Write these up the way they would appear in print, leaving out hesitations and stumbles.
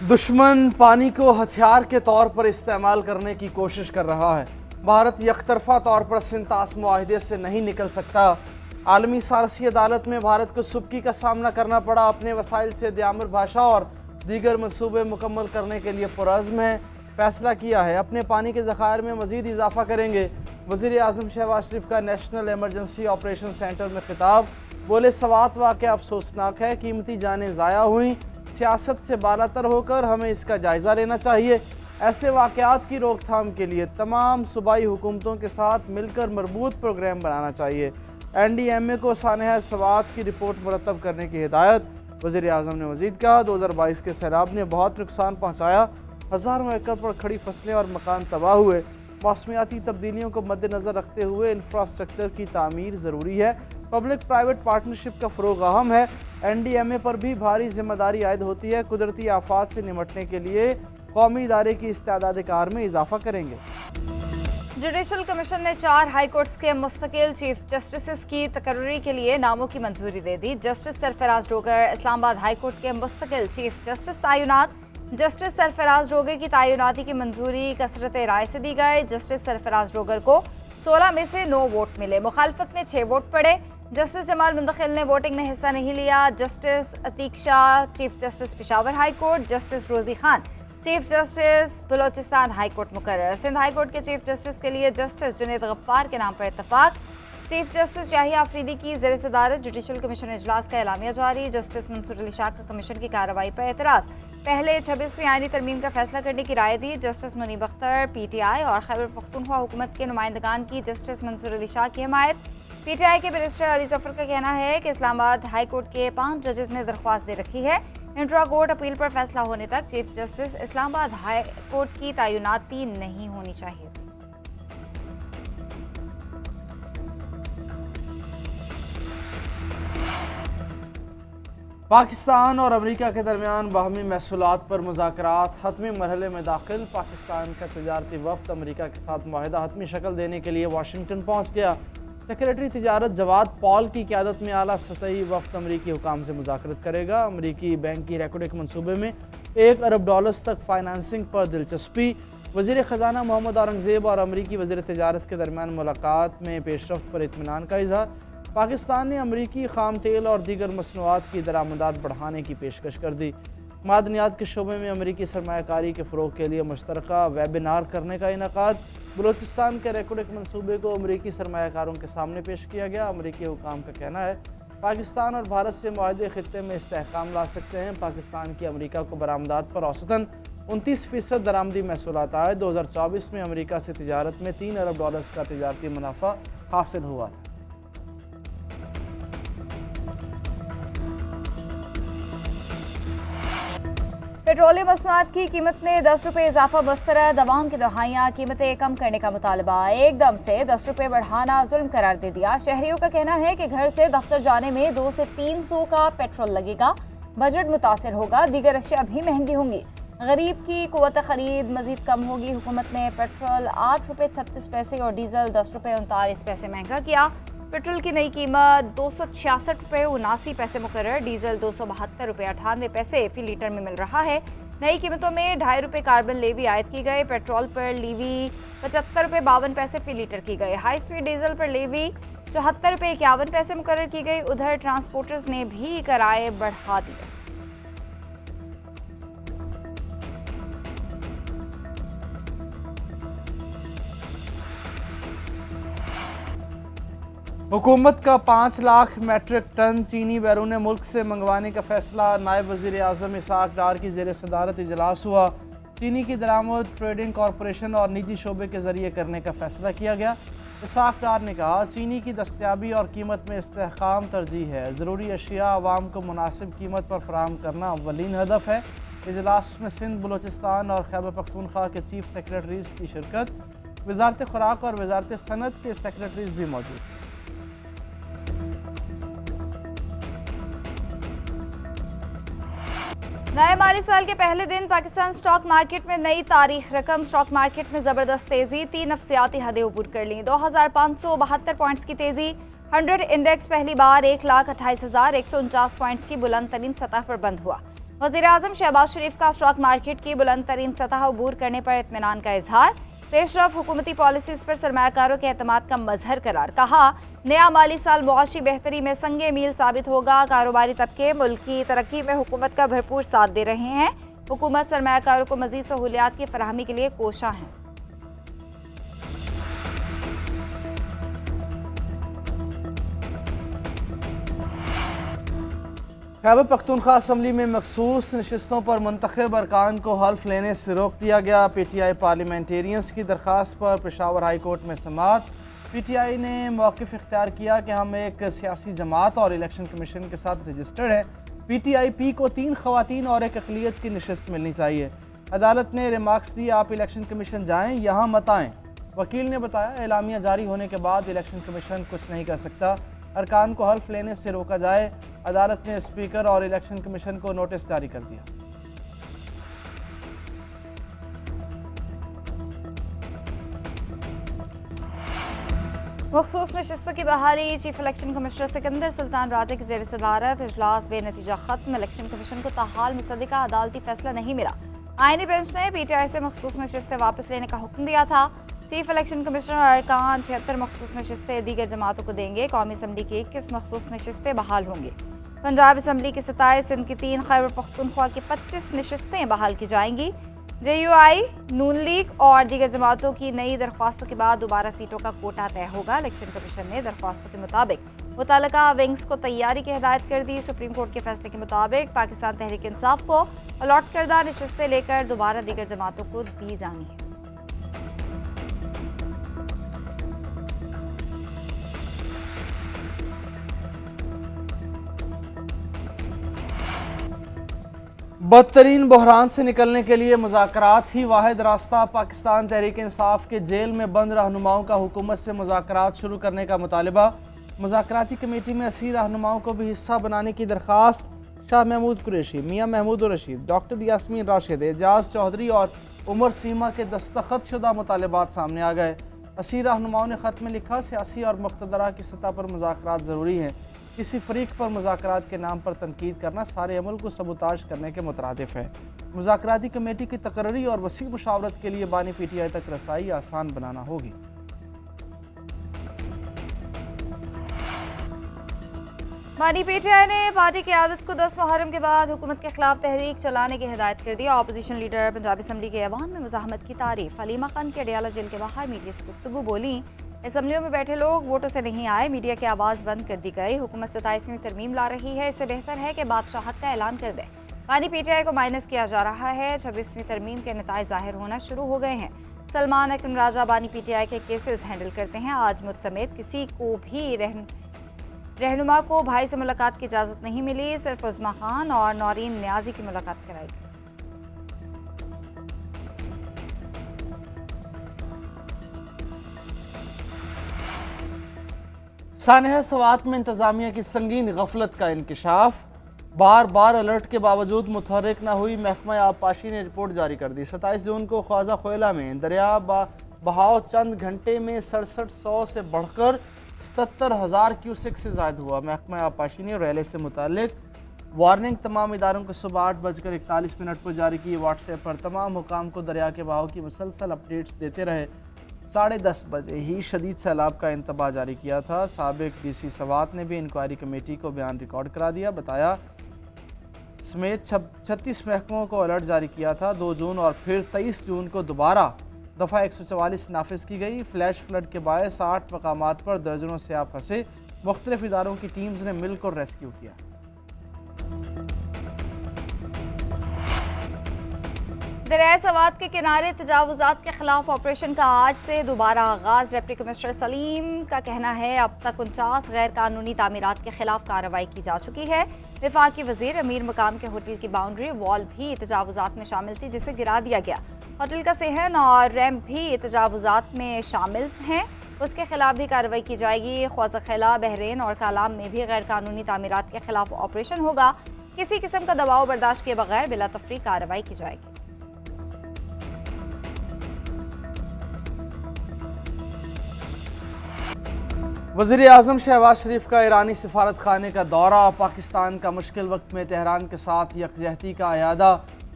दुश्मन पानी को हथियार के तौर पर इस्तेमाल करने की कोशिश कर रहा है। भारत यकतरफा तौर पर सिंतास मुआहिदे से नहीं निकल सकता। आलमी सारसी अदालत में भारत को सुबकी का सामना करना पड़ा। अपने वसाइल से दियामर भाषा और दीगर मनसूबे मुकम्मल करने के लिए पुरज़्म है। फैसला किया है अपने पानी के ज़खायर में मज़ीद इजाफा करेंगे। वज़ीर आज़म शहबाज शरीफ का नेशनल एमरजेंसी ऑपरेशन सेंटर में खिताब। बोले सवात वाक़या अफसोसनाक है, कीमती जानें ज़ाया हुई। सियासत से बालातर होकर हमें इसका जायज़ा लेना चाहिए। ऐसे वाक़यात की रोकथाम के लिए तमाम सूबाई हुकूमतों के साथ मिलकर मरबूत प्रोग्राम बनाना चाहिए। NDMA को सानहा सवात की रिपोर्ट मुरतब करने की हिदायत। वज़ीर आज़म ने मज़ीद कहा 2022 के सैलाब ने बहुत नुकसान पहुँचाया। हज़ारों एकड़ पर खड़ी फसलें और मकान तबाह हुए। मौसमियाती तब्दीलियों को मद्देनज़र रखते हुए इंफ्रास्ट्रक्चर की तामीर ज़रूरी है। पब्लिक प्राइवेट पार्टनरशिप का फ़रोग़ अहम है। NDMA पर भी भारी जिम्मेदारी आयद होती है। कुदरती आफात से निमटने के लिए कौमी इदारे की इस्तेदाद कार में इजाफा करेंगे। जुडिशल कमीशन ने 4 हाई कोर्ट्स के मुस्तकिल चीफ जस्टिस की तकर्री के लिए नामों की मंजूरी दे दी। Justice Sarfaraz Dogar Islamabad high court के मुस्तकिल चीफ जस्टिस तैनात। जस्टिस सरफराज डोगर की तैनाती की मंजूरी कसरत राय से दी गई। जस्टिस सरफराज डोगर को 16 में से 9 वोट मिले। मुखालफत में 6 वोट पड़े। जस्टिस जमाल मुंतखिल ने वोटिंग में हिस्सा नहीं लिया। Justice Atiq Shah chief justice Peshawar high court. Justice Rozi Khan chief justice Balochistan high court मुकर्रर। सिंध हाई कोर्ट के चीफ जस्टिस के लिए जस्टिस जुनेद गफ्फार के नाम पर इत्तफाक। चीफ जस्टिस याहिया आफरीदी की ज़ेर सदारत जुडिशल कमीशन इजलास का एलामिया जारी। जस्टिस मंसूर अली शाह का कमीशन की कार्रवाई पर एतराज़। पहले 26वीं आईनी तरमीम का फैसला करने की राय दी। जस्टिस मुनीब अख्तर PTI और खैबर पख्तूनख्वा हुकूमत के नुमाइंदगान की जस्टिस मंसूर अली शाह की हिमायत। PTI के बैरिस्टर अली जफर का कहना है कि इस्लामाबाद हाई कोर्ट के 5 जजेस ने दरख्वास्त दे रखी है। इंट्रा कोर्ट अपील पर फैसला होने तक chief justice Islamabad high court की तैनाती नहीं होनी चाहिए। पाकिस्तान और अमेरिका के दरमियान बाहमी महसूलात पर मुज़ाकरात हतमी मरहले में दाखिल। पाकिस्तान का तजारती वफ़द अमेरिका के साथ मुआहिदा हतमी शक्ल देने के लिए वाशिंगटन पहुँच गया। सेक्रेटरी तिजारत जवाद पॉल की क़यादत में आला सतही वफ़द अमरीकी हुकाम से मुज़ाकरत करेगा। अमरीकी बैंक की रेकोडिक मनसूबे में $1 अरब तक फाइनेंसिंग पर दिलचस्पी। वज़ीर ख़जाना मोहम्मद औरंगज़ेब और अमरीकी वज़ीर तिजारत के दरमियान मुलाकात में पेशरफ्त पर इत्मीनान का इज़हार। पाकिस्तान ने अमरीकी खाम तेल और दीगर मसनूआत की दरामदात बढ़ाने की पेशकश कर दी। मादनियात के शोबे में अमरीकी सरमायाकारी के फ़रोग के लिए मुश्तरका वेबिनार करने का इनकाद। बलूचिस्तान के रेकोडिक मनसूबे को अमरीकी सरमायाकारों के सामने पेश किया गया। अमरीकी हुकाम का कहना है पाकिस्तान और भारत से मुआहदे खित्ते में इस्तेहकाम ला सकते हैं। पाकिस्तान की अमरीका को बरामदात पर औसतन 29% दरामदी महसूलात आए। 2024 में अमरीका से तिजारत में $3 अरब का तिजारती मुनाफा हासिल हुआ। पेट्रोलियम मसनूआत की कीमत में 10 रुपये इजाफा मुस्तरद। अवाम की दहाइयाँ कीमतें कम करने का मुतालबा। एकदम से 10 रुपये बढ़ाना जुल्म करार दे दिया। शहरियों का कहना है कि घर से दफ्तर जाने में 200 से 300 का पेट्रोल लगेगा। बजट मुतासर होगा। दीगर अशिया भी महंगी होंगी। गरीब की कुव्वत खरीद मजीद कम होगी। हुकूमत ने पेट्रोल 8 रुपये 36 पैसे और डीजल 10 रुपये 39 पैसे महंगा किया। पेट्रोल की नई कीमत 266 रुपये 79 पैसे मुकर्रर। डीजल 272 रुपये 98 पैसे फी लीटर में मिल रहा है। नई कीमतों में 2.5 रुपये कार्बन लेवी आयद की गई। पेट्रोल पर लेवी 75 रुपये 52 पैसे फी लीटर की गई। हाई स्पीड डीजल पर लेवी 74 रुपये 51 पैसे मुकर्रर की गई। उधर ट्रांसपोर्टर्स ने भी किराए बढ़ा दिए। हुकूमत का 5 लाख मेट्रिक टन चीनी बैरून मुल्क से मंगवाने का फैसला। नायब वज़ीर आज़म इसाक डार की ज़ेर सदारत इजलास हुआ। चीनी की दरामद ट्रेडिंग कॉरपोरेशन और निजी शोबे के ज़रिए करने का फैसला किया गया। इसाक डार ने कहा चीनी की दस्तयाबी और कीमत में इस्तेहकाम तरजीह है। ज़रूरी अशिया आवाम को मुनासिब कीमत पर फराहम करना अव्वलीन हदफ है। इजलास में सिंध बलूचिस्तान और खैबर पख्तूनख्वा के चीफ सेक्रेटरीज की शिरकत। वज़ारत खुराक और वज़ारत सनत के सेक्रेटरीज भी मौजूद। नए माली साल के पहले दिन पाकिस्तान स्टॉक मार्केट में नई तारीख रकम। स्टॉक मार्केट में जबरदस्त तेजी। 3 नफ्सियाती हदें उबूर कर लीं। 2572 पॉइंट्स की तेजी। 100 इंडेक्स पहली बार 1,28,149 पॉइंट्स की बुलंद तरीन सतह पर बंद हुआ। वज़ीर-ए-आज़म शहबाज शरीफ का स्टॉक मार्केट की बुलंद तरीन सतह अबूर करने पर इत्मीनान का इजहार। पेशरफ हुकूमती पॉलिसीज पर सरमायाकारों के एतमाद का मजहर करार। कहा, नया माली साल मुआशी बेहतरी में संगे मील साबित होगा। कारोबारी तबके मुल्क की तरक्की में हुकूमत का भरपूर साथ दे रहे हैं। हुकूमत सरमायाकारों को मजीद सहूलियात की फराहमी के लिए कोशा है। खैबर पख्तूनख्वा असम्बली में मखसूस नशस्तों पर मुंतखब अरकान को हल्फ लेने से रोक दिया गया। PTI पार्लियामेंटेरियंस की दरख्वास्त पर पेशावर हाई कोर्ट में समाअत। PTI ने मौक़िफ़ इख्तियार किया कि हम एक सियासी जमात और इलेक्शन कमीशन के साथ रजिस्टर्ड है। PTIP को 3 ख़वातीन और एक अक़लियत की नशस्त मिलनी चाहिए। अदालत ने रिमार्क्स दिए, आप इलेक्शन कमीशन जाएँ, यहाँ मत आएँ। वकील ने बताया, एलामिया जारी होने के बाद इलेक्शन कमीशन कुछ नहीं कर सकता। अरकान को हल्फ लेने से रोका जाए। अदालत ने स्पीकर और इलेक्शन कमीशन को नोटिस जारी कर दिया। मखसूस नशस्तों की बहाली। Chief election commissioner Sikandar Sultan Raja की ज़ेर सदारत इजलास बेनतीजा खत्म। इलेक्शन कमीशन को ताहाल मुसद्दिका अदालती फैसला नहीं मिला। आईनी बेंच ने PTI से मखसूस नशस्तें वापस लेने का हुक्म दिया था। चीफ इलेक्शन कमिश्नर और अरकान 76 मखसूस नशस्तें दीगर जमातों को देंगे। कौमी असम्बली की 21 मखसूस नशस्तें बहाल होंगी। पंजाब असम्बली की 27, सिंध की 3, खैबर पख्तूनख्वा की 25 नशस्तें बहाल की जाएंगी। JUI, नून लीग और दीगर जमातों की नई दरख्वास्तों के बाद दोबारा सीटों का कोटा तय होगा। इलेक्शन कमीशन ने दरख्वास्तों के मुताबिक मुतल्लिका विंग्स को तैयारी की हिदायत कर दी। सुप्रीम कोर्ट के फैसले के मुताबिक पाकिस्तान तहरीक इंसाफ को अलॉट करदा नशस्तें लेकर दोबारा दीगर जमातों को दी जानी है। बदतरीन बहरान से निकलने के लिए मुज़ाकरात ही वाहिद रास्ता। पाकिस्तान तहरीक इंसाफ के जेल में बंद रहनुमाओं का हुकूमत से मुज़ाकरात शुरू करने का मुतालिबा। मुज़ाकराती कमेटी में असीर रहनुमाओं को भी हिस्सा बनाने की दरख्वास्त। शाह महमूद कुरैशी, मियाँ महमूद रशीद, डॉक्टर यास्मीन राशिद, एजाज चौधरी और उमर चीमा के दस्तखत शुदा मुतालिबात सामने आ गए। असीर रहनुमाओं ने ख़त में लिखा, सियासी और मुक़तदरा की सतह पर मुज़ाकरात ज़रूरी हैं। किसी फरीक पर मुज़ाकरात के नाम पर तनकीद करना सारे अमल को सबूताज करने के मुतरादिफ है। मुज़ाकराती कमेटी की तकर्री और वसी मुशावरत के लिए बानी PTI तक रसाई आसान बनाना होगी। बानी PTI ने पार्टी की आदत को 10 मुहर्रम के बाद हुकूमत के खिलाफ तहरीक चलाने की हिदायत कर दी। अपोजिशन लीडर पंजाब असम्बली के ऐवान में मुज़ाहमत की तारीफ। हलीमा खान के अडियाला जेल के बाहर मीडिया से गुफ्तगू बोली, असम्बलियों में बैठे लोग वोटों से नहीं आए, मीडिया की आवाज़ बंद कर दी गई। हुकूमत 27वीं तरमीम ला रही है, इससे बेहतर है कि बादशाहत का ऐलान कर दे। बानी PTI को माइनस किया जा रहा है। 26वीं तरमीम के नताइज जाहिर होना शुरू हो गए हैं। सलमान अकरम राजा बानी PTI के केसेस हैंडल करते हैं। आज मुझ समेत किसी को भी रहनुमा को भाई से मुलाकात की इजाज़त नहीं मिली। सिर्फ उज़मा खान और नौरीन न्याजी की मुलाकात कराई गई। सानहा सवात में इंतजामिया की संगीन गफलत का इंकशाफ। बार बार अलर्ट के बावजूद मुतहर्रिक न हुई महकमा आबपाशी ने रिपोर्ट जारी कर दी। 27 जून को ख्वाजा खोयला में दरिया बहाव चंद घंटे में 6700 से बढ़कर 77,000 क्यूसेक से ज़ायद हुआ। महकमा आबपाशी ने रैली से मुतालिक वार्निंग तमाम इदारों को सुबह 8:41 पर जारी की। व्हाट्सएप पर तमाम हुकाम को दरिया के बहाव की मुसलसल अपडेट्स देते रहे। 10:30 बजे ही शदीद सैलाब का इंतबाह जारी किया था। साबिक DC सवात ने भी इंक्वायरी कमेटी को बयान रिकॉर्ड करा दिया। बताया समेत 36 महकमों को अलर्ट जारी किया था। 2 जून और फिर 23 जून को दोबारा दफ़ा 144 नाफिज की गई। फ्लैश फ्लड के बायस 8 मकामात पर दर्जनों से आप फंसे। मुख्तलिफ इदारों की टीम्स ने मिलकर रेस्क्यू किया। दरिया सवात के किनारे तजावुजात के खिलाफ ऑपरेशन का आज से दोबारा आगाज। डिप्टी कमिश्नर सलीम का कहना है अब तक 49 गैर कानूनी तामीरात के खिलाफ कार्रवाई की जा चुकी है। वफाकी वजीर अमीर मकाम के होटल की बाउंड्री वॉल भी तजावुजात में शामिल थी, जिसे गिरा दिया गया। होटल का सेहन और रैम्प भी तजावुजात में शामिल हैं, उसके खिलाफ भी कार्रवाई की जाएगी। ख्वाजा खैला, बहरीन और कालाम में भी गैर कानूनी तामीरात के खिलाफ ऑपरेशन होगा। किसी किस्म का दबाव बर्दाश्त किए बगैर बिला तफरीक कार्रवाई की जाएगी। वज़ीर आज़म शहबाज शरीफ का ईरानी सफारत खाने का दौरा, पाकिस्तान का मुश्किल वक्त में तेहरान के साथ यकजहती का अयादा,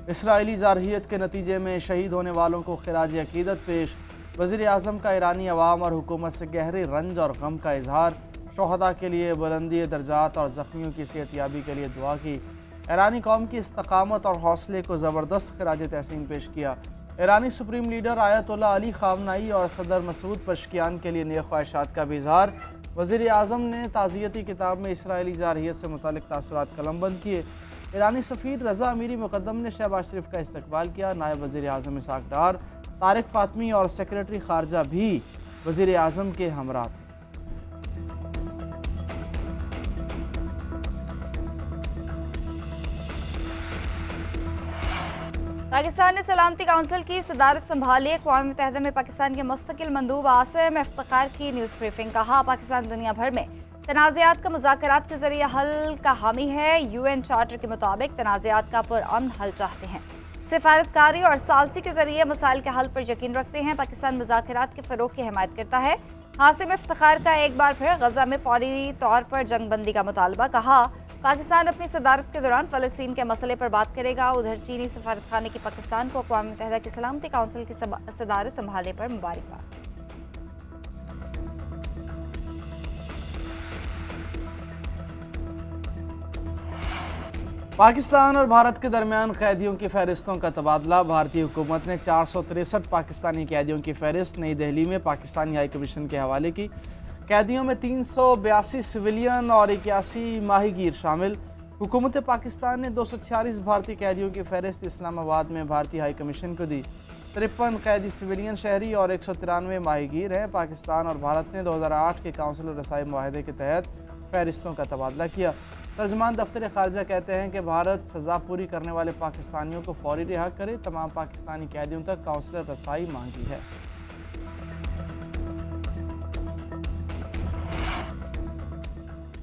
इसराइली जारहियत के नतीजे में शहीद होने वालों को खिराज अकीदत पेश। वज़ीर आज़म का ईरानी अवाम और हुकूमत से गहरे रंज और गम का इजहार, शोहदा के लिए बुलंदी दर्जात और ज़ख्मियों की सेहतयाबी के लिए दुआ की। ईरानी कौम की इस्तकामत और हौसले को ज़बरदस्त खिराज तहसीन पेश किया। ईरानी सुप्रीम लीडर आयतुल्लाह अली ख़ामनाई और सदर मसूद पशकियान के लिए नेक ख्वाहिशात का भी इजहार। वज़ीर आज़म ने ताज़ियती किताब में इसराइली जारहियत से मुतालिक तासुरात कलमबंद किए। ईरानी सफ़ीर रज़ा अमीरी मुक़द्दम ने शहबाज शरीफ का इस्तकबाल किया। नायब वज़ीर आज़म इसहाक डार, तारिक फ़ातमी और सेक्रेटरी ख़ारजा भी वज़ीर आज़म के हमरा थे। पाकिस्तान ने सलामती काउंसिल की सदारत संभाली। अक़वाम मुत्तहिदा में पाकिस्तान के मुस्तकिल मंदूब आसिम इफ्तिखार की न्यूज़ ब्रीफिंग। कहा, पाकिस्तान दुनिया भर में तनाज़ात का मुज़ाकरात के जरिए हल का हामी है। UN चार्टर के मुताबिक तनाज़ात का पुरअमन हल चाहते हैं। सिफारतकारी और सालसी के जरिए मसाइल के हल पर यकीन रखते हैं। पाकिस्तान मुज़ाकरात के फ़रोग़ की हिमायत करता है। आसिम इफ्तिखार का एक बार फिर गजा में फौरी तौर पर जंग बंदी का मुतालबा। कहा, पाकिस्तान अपनी सदारत के दौरान फ़लस्तीन के मसले पर बात करेगा। उधर चीनी सफारतखाने की पाकिस्तान को अक़वाम मुत्तहिदा की सलामती काउंसिल की सदारत संभालने पर मुबारकबाद। पाकिस्तान और भारत के दरमियान कैदियों की फहरिस्तों का तबादला। भारतीय हुकूमत ने 463 पाकिस्तानी कैदियों की फहरिस्त नई दिल्ली में पाकिस्तानी हाई कमीशन के हवाले की। कैदियों में 382 सिविलियन और 81 माहीगीर शामिल। हुकूमत पाकिस्तान ने 246 भारतीय कैदियों की फहरिस्त इस्लामाबाद में भारतीय हाई कमीशन को दी। 53 कैदी सिविलियन शहरी और 193 माहीगीर हैं। पाकिस्तान और भारत ने 2008 के काउंसिल रसाई मुआहदे के तहत फहरिस्तों का तबादला किया। तर्जमान दफ्तर खारजा कहते हैं कि भारत सज़ा पूरी करने वाले पाकिस्तानियों को फौरी रिहा करे। तमाम पाकिस्तानी कैदियों तक काउंसिलर रसाई मांगी है।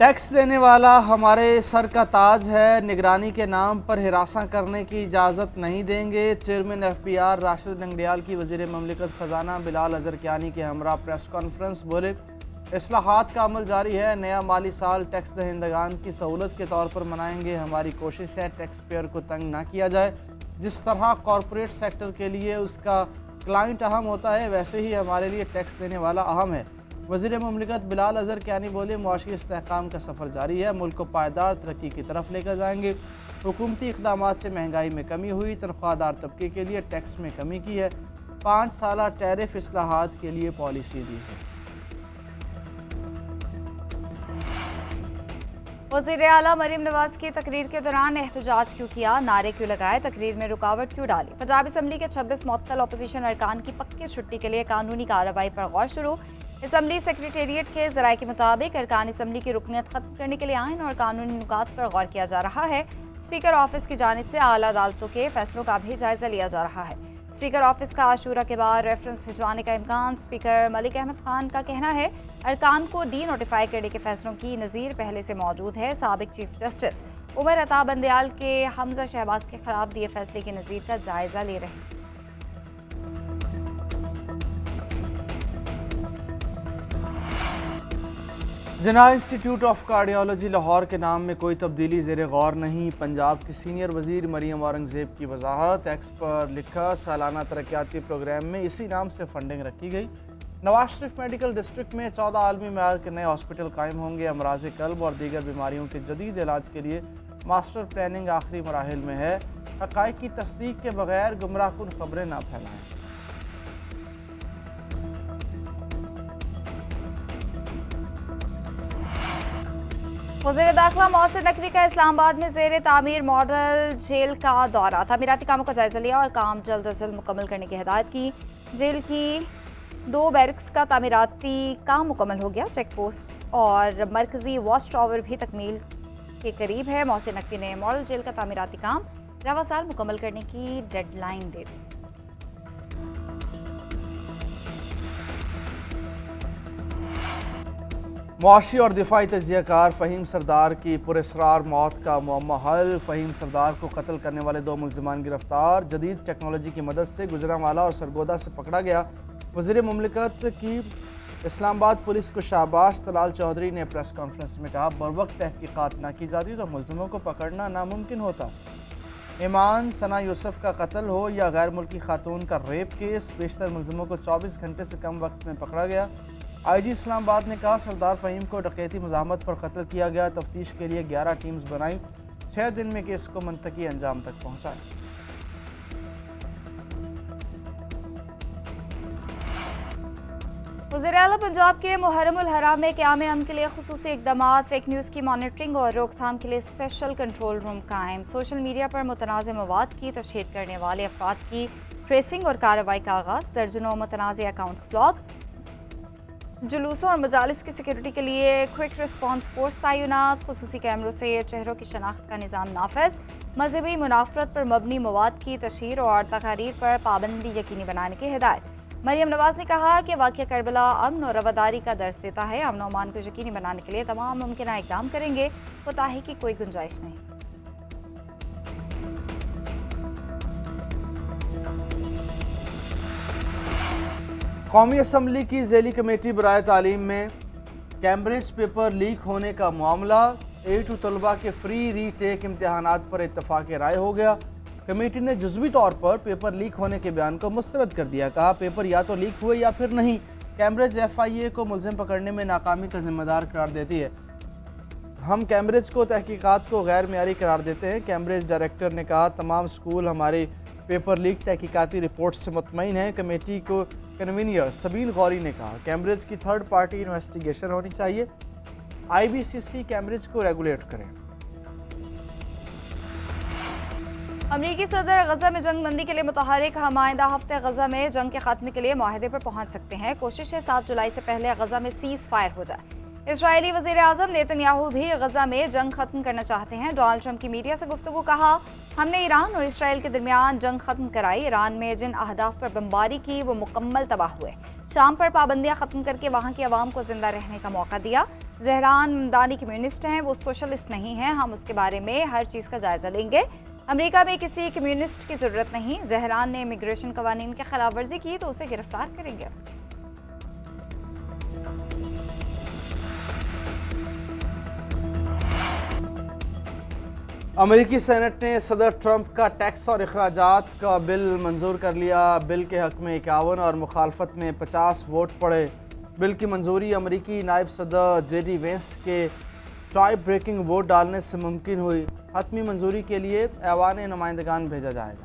टैक्स देने वाला हमारे सर का ताज है, निगरानी के नाम पर हिरासा करने की इजाज़त नहीं देंगे। चेयरमैन FBR राशिद नंगडियाल की वज़ीर ममलिकत ख़जाना बिलाल अज़रकियानी के हमरा प्रेस कॉन्फ्रेंस। बोले, इस्लाहात का अमल जारी है। नया माली साल टैक्स दहिंदगान की सहूलत के तौर पर मनाएंगे। हमारी कोशिश है टैक्स पेयर को तंग ना किया जाए। जिस तरह कॉरपोरेट सेक्टर के लिए उसका क्लाइंट अहम होता है, वैसे ही हमारे लिए टैक्स देने वाला अहम है। वज़ीर ममलिकत बिलाल अज़रकियानी बोले, मुआशी इस्तेहकाम का सफ़र जारी है। मुल्क को पायदार तरक्की की तरफ लेकर जाएंगे। हुकूमती इक़दामात से महंगाई में कमी हुई। तनख्वाहदार तबके के लिए टैक्स में कमी की है। 5 साला टैरिफ इस्लाहात के लिए पॉलिसी दी है। वज़ीर आला मरीम नवाज की तकरीर के दौरान एहतजाज क्यों किया, नारे क्यों लगाए, तकरीर में रुकावट क्यों डाली। पंजाब असम्बली के 26 मुअत्तल अपोजिशन अरकान की पक्की छुट्टी के लिए कानूनी कार्रवाई पर गौर शुरू। असम्बली सेक्रेटेरिएट के ज़राए के मुताबिक अरकान असम्बली की रुकनियत खत्म करने के लिए आइन और कानूनी नुकात पर गौर किया जा रहा है। स्पीकर ऑफिस की जानिब से आला अदालतों के फैसलों का भी जायज़ा लिया जा रहा है। स्पीकर ऑफिस का आशूरा के बाद रेफरेंस भिजवाने का इम्कान। स्पीकर मलिक अहमद खान का कहना है, अरकान को डी नोटिफाई करने के फैसलों की नज़ीर पहले से मौजूद है। साबिक चीफ जस्टिस उमर अता बंदयाल के हमजा शहबाज के खिलाफ दिए फैसले की नज़ीर का जायज़ा ले रहे हैं। जिन्ना इंस्टीट्यूट ऑफ कार्डियोलॉजी लाहौर के नाम में कोई तब्दीली ज़ेर गौर नहीं। पंजाब की सीनियर वज़ीर मरीम औरंगज़ेब की वजाहत। एक्स पर लिखा, सालाना तरक्याती प्रोग्राम में इसी नाम से फंडिंग रखी गई। नवाज शरीफ मेडिकल डिस्ट्रिक्ट में 14 आलमी मयार के नए हॉस्पिटल कायम होंगे। अमराज़ क़ल्ब और दीगर बीमारियों के जदीद इलाज के लिए मास्टर प्लानिंग आखिरी मराहिल में है। हक़ाइक़ की तस्दीक के बगैर गुमराहकुन खबरें ना फैलाएं। वज़ीर दाखिला मोहसिन नकवी का इस्लामाबाद में ज़ेर तामीर मॉडल जेल का दौरा। तामीराती कामों का जायज़ा लिया और काम जल्द अज जल्द मुकम्मल करने की हिदायत की। जेल की 2 बैरक्स का तामीराती काम मुकम्मल हो गया। चेक पोस्ट और मरकज़ी वॉच टावर भी तकमील के करीब है। मोहसिन नकवी ने मॉडल जेल का तामीराती काम रवा साल मुकम्मल करने की डेडलाइन दे दी। मुआशी और दिफाई तजियाकार फ़हीम सरदार की पुरस्रार मौत का मुअम्मा हल। फ़हीम सरदार को कत्ल करने वाले 2 मुल्ज़िमान गिरफ्तार। जदीद टेक्नोलॉजी की मदद से गुजरांवाला और सरगोदा से पकड़ा गया। वज़ीर मुमलिकत की इस्लामाबाद पुलिस को शाबाश। तलाल चौधरी ने प्रेस कॉन्फ्रेंस में कहा, बरवक्त तहकीकात न की जाती तो मुल्ज़िमों को पकड़ना नामुमकिन होता। ईमान सना यूसुफ का कत्ल हो या गैर मुल्की खातून का रेप केस, बेशतर मुल्ज़िमों को 24 घंटे से कम वक्त में पकड़ा गया। IG इस्लामाबाद ने कहा, सरदार फ़हीम को डकैती मज़ाहमत पर कत्ल किया गया। तफ्तीश के लिए 11 टीम्स बनाई, 6 दिन में केस को मंतकी अंजाम तक पहुँचाया। वज़ीर-ए-आला पंजाब के मुहर्रमुल हराम में क़याम अमन के लिए खुसूसी इक़दामात, फेक न्यूज़ की मॉनिटरिंग और रोकथाम के लिए स्पेशल कंट्रोल रूम कायम। सोशल मीडिया पर मुतनाज़ मवाद की तशहीर करने वाले अफराद की ट्रेसिंग और कार्रवाई का आगाज़। दर्जनों मुतनाज़ अकाउंट्स ब्लॉक। जुलूसों और मजालिस की सिक्योरिटी के लिए क्विक रिस्पॉन्स फोर्स तैनात। खुसूसी कैमरों से चेहरों की शनाख्त का निज़ाम नाफिज। मजहबी मुनाफरत पर मबनी मवाद की तशहीर और तकारीर पर पाबंदी यकीनी बनाने की हिदायत। मरियम नवाज ने कहा कि वाक़या करबला अमन और रवादारी का दर्ज देता है। अमन और अमान को यकीनी बनाने के लिए तमाम मुमकिन इक़दाम करेंगे, कोताही की कोई गुंजाइश नहीं। कौमी असम्बली की ज़ैली कमेटी बराए तालीम में कैम्ब्रिज पेपर लीक होने का मामला। A2 तलबा के फ्री रीटेक इम्तहानात पर इत्तफाक राय हो गया। कमेटी ने जुज़वी तौर पर पेपर लीक होने के बयान को मुस्तरद कर दिया। कहा, पेपर या तो लीक हुए या फिर नहीं। कैम्ब्रिज FIA को मुल्ज़िम पकड़ने में नाकामी का जिम्मेदार करार देती है। हम कैम्ब्रिज को तहकीकात को गैर मेयारी करार देते हैं। कैम्ब्रिज डायरेक्टर ने कहा, तमाम स्कूल हमारी पेपर लीक तहकीकाती रिपोर्ट से मुतमईन है। कमेटी को कन्वीनियर सबील गौरी ने कहा, कैम्ब्रिज की थर्ड पार्टी इन्वेस्टिगेशन होनी चाहिए। IBCC कैम्ब्रिज को रेगुलेट करें। अमरीकी सदर गजा में जंग बंदी के लिए मुतहरिक हमायदा हफ्ते गजा में जंग के खात्मे के लिए माहदे पर पहुंच सकते हैं। कोशिश है 7 जुलाई से पहले गजा में सीज फायर हो जाए। इजरायली वज़ीर आज़म नेतन्याहू भी गजा में जंग खत्म करना चाहते हैं। डोनाल्ड ट्रंप की मीडिया से गुफ्तगू, कहा, हमने ईरान और इसराइल के दरमियान जंग खत्म कराई। ईरान में जिन अहदाफ पर बमबारी की वो मुकम्मल तबाह हुए। शाम पर पाबंदियां खत्म करके वहाँ की आवाम को जिंदा रहने का मौका दिया। जहरान ममदानी कम्युनिस्ट हैं, वो सोशलिस्ट नहीं हैं। हम उसके बारे में हर चीज़ का जायजा लेंगे। अमेरिका में किसी कम्युनिस्ट की ज़रूरत नहीं। जहरान ने इमिग्रेशन कवानीन की खिलाफ वर्जी की तो उसे गिरफ्तार करेंगे। अमेरिकी सेनेट ने सदर ट्रंप का टैक्स और अखराजात का बिल मंजूर कर लिया। बिल के हक में 51 और मुखालफत में 50 वोट पड़े। बिल की मंजूरी अमेरिकी नायब सदर JD वेंस के टाई ब्रेकिंग वोट डालने से मुमकिन हुई। हतमी मंजूरी के लिए ऐवान नुमाइंदगान भेजा जाएगा।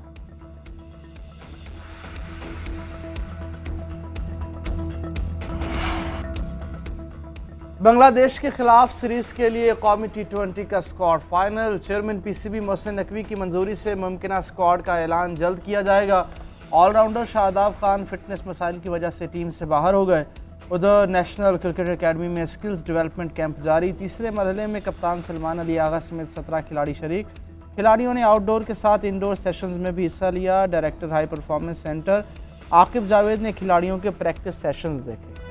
बांग्लादेश के खिलाफ सीरीज के लिए कौमी T20 का squad final. Chairman PCB Mohsin Naqvi की मंजूरी से मुमकिन स्क्वाड का ऐलान जल्द किया जाएगा। ऑलराउंडर शादाब खान फिटनेस मसाइल की वजह से टीम से बाहर हो गए। उधर नेशनल क्रिकेट एकेडमी में स्किल्स डेवलपमेंट कैंप जारी। तीसरे मरहले में कप्तान सलमान अली आगा समेत 17 खिलाड़ी शरीक। खिलाड़ियों ने आउटडोर के साथ इंडोर सेशंस में भी हिस्सा लिया। Director high performance centre Aqib Javed ने खिलाड़ियों के प्रैक्टिस सेशंस देखे।